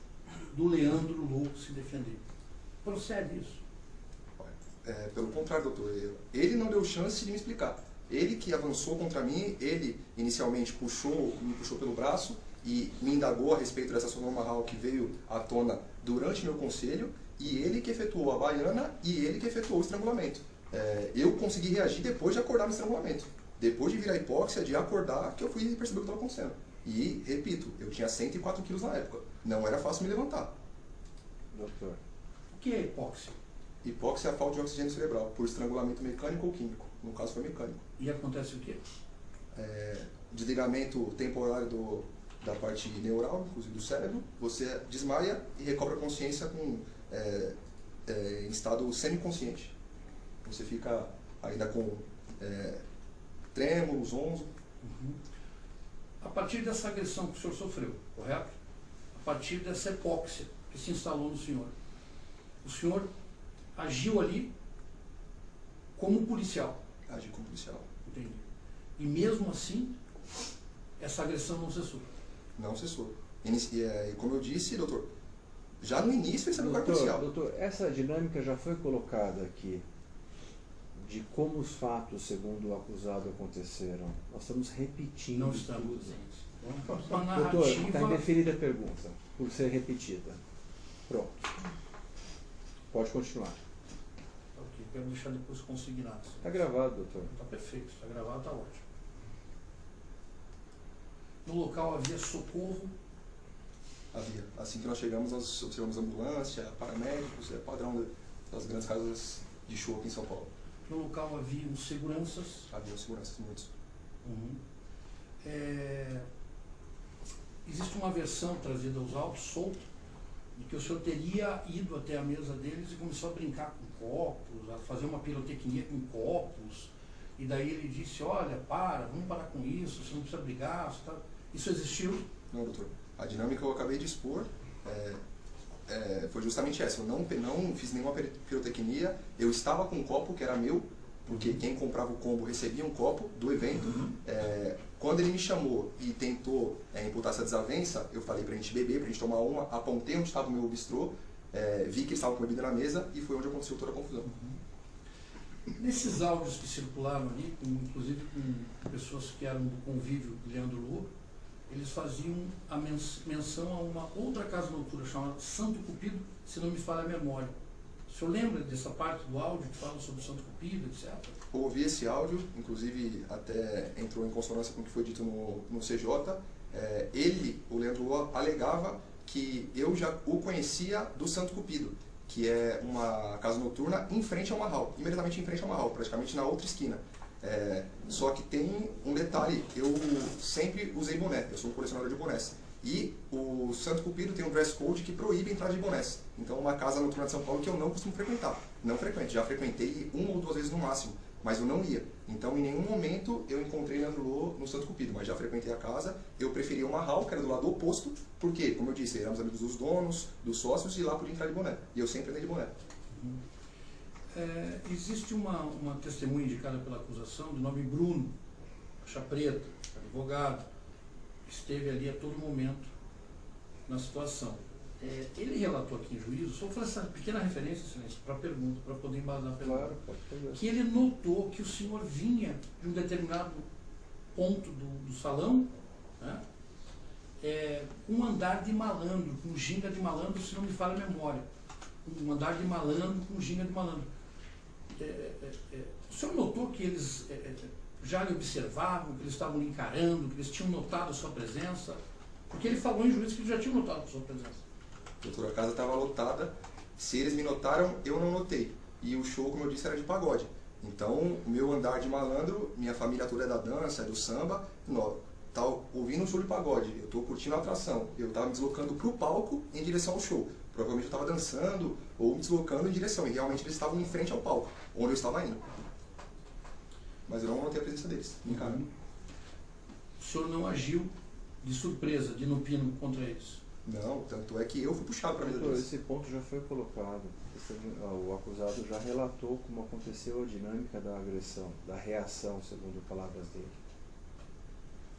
do Leandro Louco se defender. Procede isso? Pelo contrário, doutor, ele não deu chance de me explicar. Ele que avançou contra mim, ele inicialmente me puxou pelo braço e me indagou a respeito dessa sonoma hall que veio à tona durante meu conselho, e ele que efetuou a baiana e ele que efetuou o estrangulamento. Eu consegui reagir depois de acordar no estrangulamento. Depois de vir a hipóxia, de acordar, que eu fui perceber o que estava acontecendo. E, repito, eu tinha 104 quilos na época. Não era fácil me levantar. Doutor. O que é hipóxia? Hipóxia é a falta de oxigênio cerebral, por estrangulamento mecânico ou químico. No caso foi mecânico. E acontece o quê? Desligamento temporário da parte neural, inclusive do cérebro. Você desmaia e recobra a consciência em estado semiconsciente. Você fica ainda com trêmulos, zonzo. Uhum. A partir dessa agressão que o senhor sofreu, correto? A partir dessa hipóxia que se instalou no senhor, o senhor agiu ali como policial. Agi como policial. Entendi. E mesmo assim, essa agressão não cessou. Não cessou. E como eu disse, doutor, já no início esse é o lugar policial. Doutor, essa dinâmica já foi colocada aqui de como os fatos, segundo o acusado, aconteceram. Nós estamos repetindo. Não estamos. tudo. Uma Doutor, narrativa... está indeferida a pergunta, por ser repetida. Pronto. Pode continuar. Ok, quero deixar depois consignado. Está gravado, doutor. Está perfeito, está gravado, está ótimo. No local havia socorro? Havia. Assim que nós chegamos, nós observamos ambulância, paramédicos, padrão das grandes casas de show aqui em São Paulo. No local haviam seguranças? Havia seguranças muitos. Uhum. Existe uma versão trazida aos autos, solta, de que o senhor teria ido até a mesa deles e começou a brincar copos, a fazer uma pirotecnia com copos, e daí ele disse, olha, vamos parar com isso, você não precisa brigar, isso existiu? Não, doutor. A dinâmica que eu acabei de expor foi justamente essa. Eu não fiz nenhuma pirotecnia, eu estava com um copo que era meu, porque quem comprava o combo recebia um copo do evento. Quando ele me chamou e tentou imputar essa desavença, eu falei pra gente beber, pra gente tomar uma, apontei onde estava o meu bistrô, vi que eles estavam com bebida na mesa e foi onde aconteceu toda a confusão. Nesses áudios que circularam ali, inclusive com pessoas que eram do convívio do Leandro Lô, eles faziam a menção a uma outra casa noturna chamada Santo Cupido, se não me falha a memória. O senhor lembra dessa parte do áudio que fala sobre o Santo Cupido, etc? Eu ouvi esse áudio, inclusive até entrou em consonância com o que foi dito no CJ. O Leandro Lô, alegava que eu já o conhecia do Santo Cupido, que é uma casa noturna em frente ao Marral, imediatamente em frente ao Marral, praticamente na outra esquina. Só que tem um detalhe, eu sempre usei boné, eu sou um colecionador de bonés. E o Santo Cupido tem um dress code que proíbe entrar de bonés. Então é uma casa noturna de São Paulo que eu não costumo frequentar. Não frequento, já frequentei 1 ou 2 vezes no máximo, mas eu não ia. Então em nenhum momento eu encontrei Leandro Lô no Santo Cupido, mas já frequentei a casa. Eu preferia o Marral, que era do lado oposto, porque, como eu disse, éramos amigos dos donos, dos sócios, e lá podia entrar de boné. E eu sempre andei de boné. Existe uma testemunha indicada pela acusação, do nome Bruno, faixa preta, advogado, esteve ali a todo momento na situação. Ele relatou aqui em juízo, só vou fazer essa pequena referência, excelência, para a pergunta, para poder embasar a pergunta, Claro, pode fazer. que ele notou que o senhor vinha de um determinado ponto do salão, né, com um andar de malandro, com ginga de malandro, se não me falha a memória. Um andar de malandro com ginga de malandro. O senhor notou que eles já lhe observavam, que eles estavam lhe encarando, que eles tinham notado a sua presença? Porque ele falou em juízo que eles já tinham notado a sua presença. Doutor, a casa estava lotada. Se eles me notaram, eu não notei. E o show, como eu disse, era de pagode. Então, o meu andar de malandro, minha família toda é da dança, é do samba, tá ouvindo um show de pagode, eu estou curtindo a atração, eu estava me deslocando para o palco em direção ao show. Provavelmente eu estava dançando ou me deslocando em direção, e realmente eles estavam em frente ao palco, onde eu estava indo. Mas eu não notei a presença deles, me encarando. O senhor não agiu de surpresa, de inopino contra eles? Não, tanto é que eu fui puxado para a mesa Doutor, deles. esse ponto já foi colocado. O acusado já relatou como aconteceu a dinâmica da agressão, da reação, segundo palavras dele.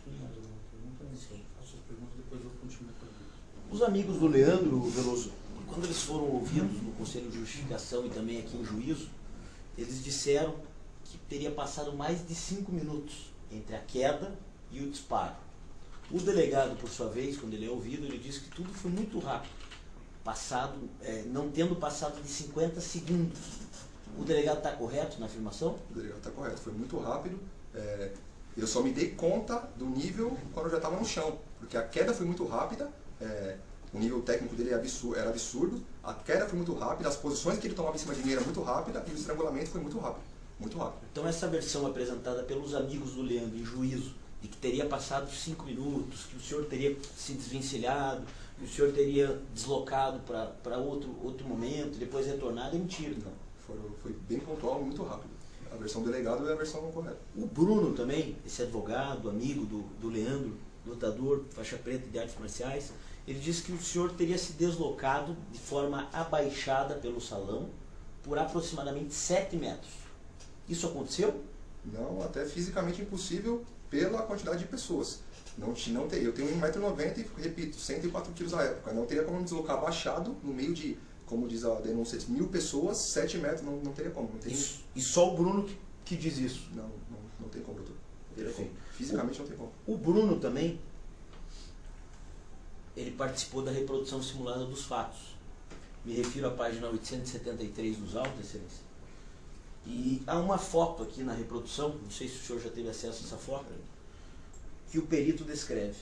Sim. Faço as perguntas, depois eu continuo a pergunta. Os amigos do Leandro Veloso, quando eles foram ouvidos no Conselho de Justificação e também aqui em juízo, eles disseram que teria passado mais de 5 minutos entre a queda e o disparo. O delegado, por sua vez, quando ele é ouvido, ele disse que tudo foi muito rápido, não tendo passado de 50 segundos. O delegado está correto na afirmação? O delegado está correto, foi muito rápido. Eu só me dei conta do nível quando eu já estava no chão, porque a queda foi muito rápida, o nível técnico dele era absurdo, a queda foi muito rápida, as posições que ele tomava em cima de mim eram muito rápidas e o estrangulamento foi muito rápido. Muito rápido. Então essa versão apresentada pelos amigos do Leandro em juízo, de que teria passado 5 minutos, que o senhor teria se desvencilhado, que o senhor teria deslocado para outro momento, depois retornado, é mentira. Não, foi bem pontual e muito rápido. A versão do delegado é a versão correta. O Bruno também, esse advogado, amigo do Leandro, lutador, faixa preta de artes marciais, ele disse que o senhor teria se deslocado de forma abaixada pelo salão por aproximadamente 7 metros. Isso aconteceu? Não, até fisicamente impossível pela quantidade de pessoas. Eu tenho 1,90 m e, repito, 104 kg na época. Não teria como me deslocar abaixado no meio de, como diz a denúncia, 1.000 pessoas, 7 metros, não teria como. Não tem... E só o Bruno que diz isso? Não tem como, doutor. Perfeito. Fisicamente não tem como. O Bruno também, ele participou da reprodução simulada dos fatos. Me refiro à página 873 dos autos, excelência. E há uma foto aqui na reprodução, não sei se o senhor já teve acesso a essa foto, que o perito descreve.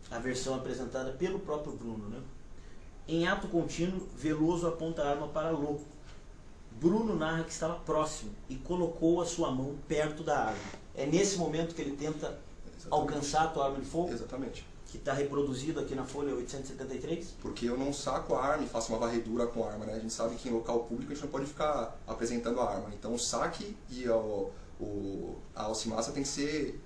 A versão apresentada pelo próprio Bruno, né? Em ato contínuo, Veloso aponta a arma para Lô. Bruno narra que estava próximo e colocou a sua mão perto da arma. É nesse momento que ele tenta alcançar a tua arma de fogo? Exatamente. que está reproduzido aqui na folha 873? Porque eu não saco a arma e faço uma varredura com a arma, né? A gente sabe que em local público a gente não pode ficar apresentando a arma. Então o saque e a alcimassa tem que ser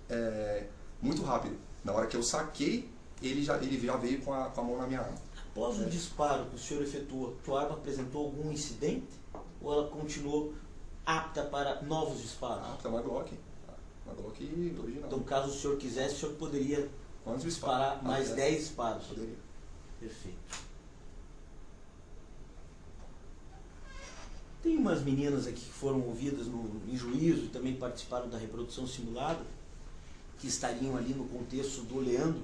muito rápido. Na hora que eu saquei, ele já veio com a mão na minha arma. Após o disparo que o senhor efetuou, tua arma apresentou algum incidente? Ou ela continuou apta para novos disparos? Ah, tá uma Glock. Uma Glock original. Então, caso o senhor quisesse, o senhor poderia disparar mais 10 disparos? Poderia. Perfeito. Tem umas meninas aqui que foram ouvidas em juízo e também participaram da reprodução simulada, que estariam ali no contexto do Leandro,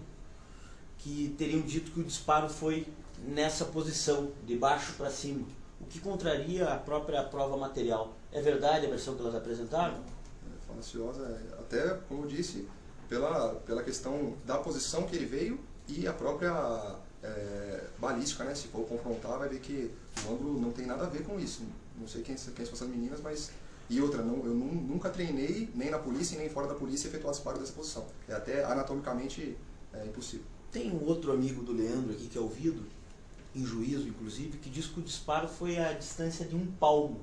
que teriam dito que o disparo foi nessa posição, de baixo para cima, o que contraria a própria prova material. É verdade a versão que elas apresentaram? Falaciosa, até, como eu disse, pela questão da posição que ele veio e a própria balística, né? Se for confrontar, vai ver que o ângulo não tem nada a ver com isso. Não sei quem são essas meninas, mas... E outra, eu nunca treinei, nem na polícia, nem fora da polícia, efetuar disparo dessa posição. É até anatomicamente impossível. Tem um outro amigo do Leandro aqui que é ouvido, em juízo inclusive, que diz que o disparo foi a distância de 1 palmo.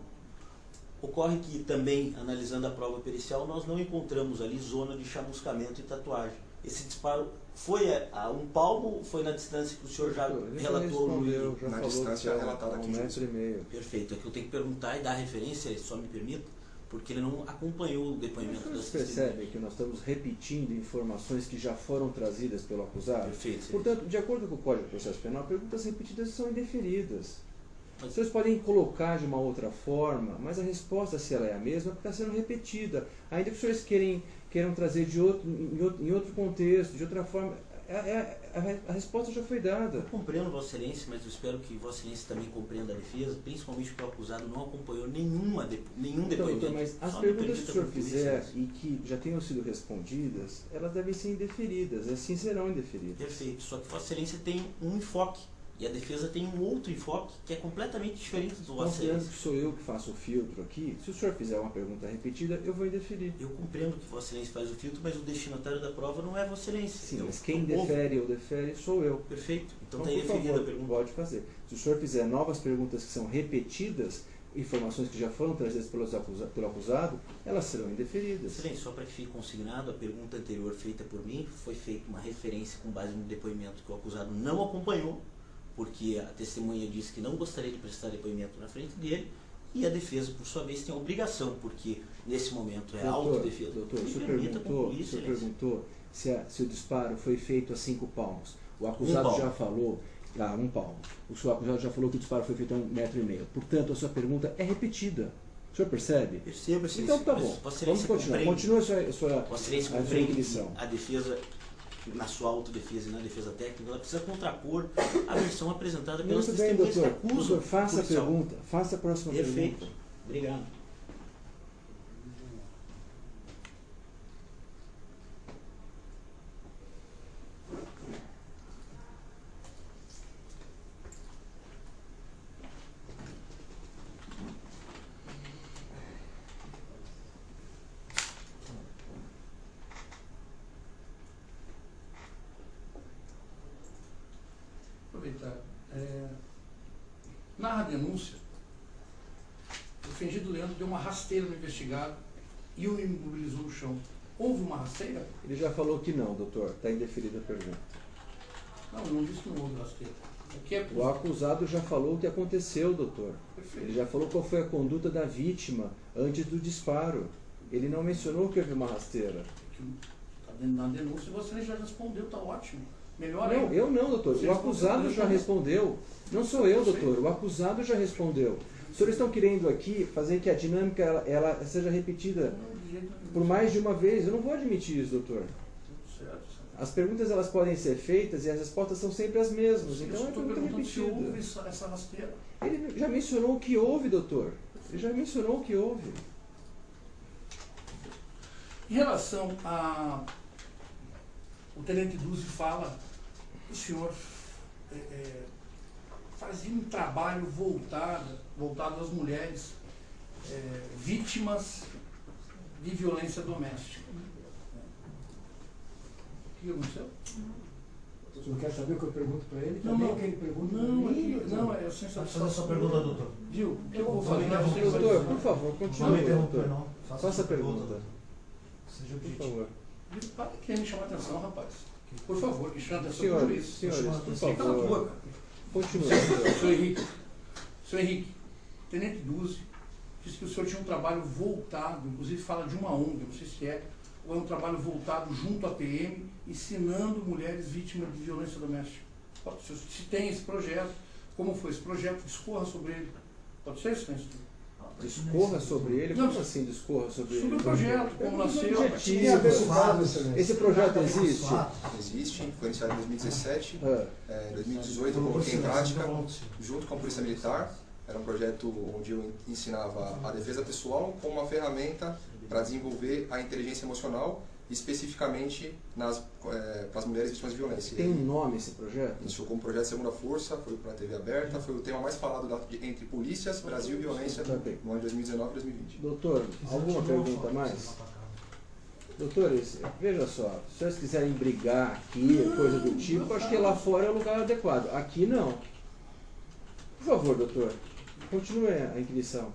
Ocorre que também, analisando a prova pericial, nós não encontramos ali zona de chamuscamento e tatuagem. Esse disparo foi a 1 palmo ou foi na distância que o senhor já relatou no juízo? Na distância relatada aqui. 1,5 metro. Perfeito. É que eu tenho que perguntar e dar referência, só me permita, porque ele não acompanhou o depoimento das Você percebe que nós estamos repetindo informações que já foram trazidas pelo acusado? Perfeito. Portanto, de acordo com o Código de Processo Penal, perguntas repetidas são indeferidas. Os senhores podem colocar de uma outra forma, mas a resposta, se ela é a mesma, está sendo repetida. Ainda que os senhores queiram trazer em outro contexto, de outra forma, a resposta já foi dada. Eu compreendo Vossa Excelência, mas eu espero que Vossa Excelência também compreenda a defesa, principalmente porque o acusado não acompanhou nenhum depoimento. Doutor, mas as perguntas que o senhor fizer e que já tenham sido respondidas, elas devem ser indeferidas, assim serão indeferidas. Perfeito, só que Vossa Excelência tem um enfoque. E a defesa tem um outro enfoque que é completamente diferente do Vossa Excelência. Considerando que sou eu que faço o filtro aqui, se o senhor fizer uma pergunta repetida, eu vou indeferir. Eu compreendo que Vossa Excelência faz o filtro, mas o destinatário da prova não é Vossa Excelência. Sim, mas quem defere ou defere sou eu. Perfeito. Então Por tem deferida favor, a pergunta. pode fazer. Se o senhor fizer novas perguntas que são repetidas, informações que já foram trazidas pelo acusado, elas serão indeferidas. Excelência, só para que fique consignado, a pergunta anterior feita por mim foi feita uma referência com base no depoimento que o acusado não acompanhou, porque a testemunha disse que não gostaria de prestar depoimento na frente dele, e a defesa, por sua vez, tem a obrigação, porque nesse momento é autodefesa. Doutor, o senhor perguntou se o disparo foi feito a 5 palmos. O acusado já falou, 1 palmo. O seu acusado já falou que o disparo foi feito a 1,5 metro. Portanto, a sua pergunta é repetida. O senhor percebe? Percebo, então tá bom. Vamos continuar. Continua a sua definição. A defesa, na sua autodefesa e na defesa técnica, ela precisa contrapor a versão apresentada pelas testemunhas que acusam. Doutor, faça a pergunta. Faça a próxima pergunta. Perfeito. Obrigado. Narra a denúncia, o ofendido Leandro deu uma rasteira no investigado e o imobilizou no chão. Houve uma rasteira? Ele já falou que não, doutor. Está indeferida a pergunta. Não, ele não disse que não houve rasteira. O acusado já falou o que aconteceu, doutor. Perfeito. Ele já falou qual foi a conduta da vítima antes do disparo. Ele não mencionou que houve uma rasteira. Na denúncia você já respondeu, está ótimo. Melhor não, ainda. eu não, doutor. O acusado já respondeu. Não sou eu, doutor. O acusado já respondeu. Os senhores estão querendo aqui fazer que a dinâmica ela seja repetida por mais de uma vez. Eu não vou admitir isso, doutor. As perguntas elas podem ser feitas e as respostas são sempre as mesmas. Então é pergunta repetida. Se houve essa rasteira. Ele já mencionou o que houve, doutor. Ele já mencionou o que houve. Em relação a... O tenente Duzzi fala que o senhor fazia um trabalho voltado às mulheres vítimas de violência doméstica. O que aconteceu? O senhor quer saber o que eu pergunto para ele? Não, Também não. o que ele pergunta para Não, mim? não, é sem Faça a sua pergunta, doutor. Viu? O que eu vou Não fazer? me interrompa, Doutor, por favor, Não me continue, interrompa, doutor. não. Faça a pergunta, Seja por objetivo. favor. Viu? Para de querer me chamar atenção, rapaz. Por favor, me chama atenção. Senhores, Isso. senhores, por Cala a favor, boca. continue. Senhor Henrique, senhor Henrique, Tenente Duzi disse que o senhor tinha um trabalho voltado, inclusive fala de uma ONG, não sei se é, ou é um trabalho voltado junto à PM, ensinando mulheres vítimas de violência doméstica. Se tem esse projeto, como foi esse projeto, discorra sobre ele. Pode ser isso, Tenente? Discorra sobre ele? Não, Como assim discorra sobre ele? Sobre o projeto, como nasceu. Tem a ver com o caso, excelência. Esse projeto existe? Existe, foi iniciado em 2017. Ah, Em 2018 eu coloquei em prática, junto com a Polícia Militar. Era um projeto onde eu ensinava a defesa pessoal como uma ferramenta para desenvolver a inteligência emocional, especificamente para as mulheres vítimas de violência. tem um nome esse projeto? Iniciou como projeto Segunda Força, foi para a TV aberta, foi o tema mais falado entre polícias, Brasil e violência Tá bem. no ano de 2019 e 2020. Doutor, alguma pergunta a mais? Doutores, veja só, se vocês quiserem brigar aqui, coisa do tipo, acho que lá fora é o lugar adequado. Aqui não. Por favor, doutor, continue a inquisição.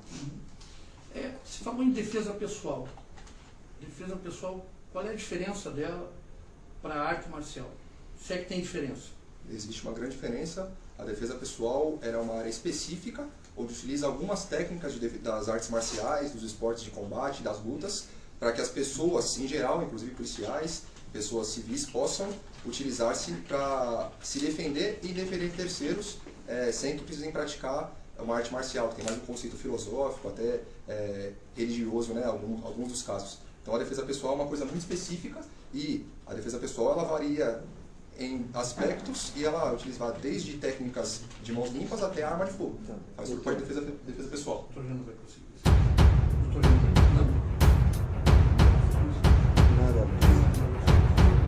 Se falou em defesa pessoal. Defesa pessoal, qual é a diferença dela para a arte marcial? Se é que tem diferença. Existe uma grande diferença. A defesa pessoal era uma área específica, onde utiliza algumas técnicas das artes marciais, dos esportes de combate, das lutas, para que as pessoas, em geral, inclusive policiais, pessoas civis, possam utilizar-se para se defender e defender terceiros, sem que precisem praticar uma arte marcial, que tem mais um conceito filosófico, até religioso, né, alguns dos casos. Então a defesa pessoal é uma coisa muito específica e a defesa pessoal ela varia em aspectos e ela utiliza desde técnicas de mãos limpas até arma de fogo. Faz tudo parte da defesa pessoal. O doutor Jânio vai conseguir isso. O doutor Jânio, não. Nada a ver.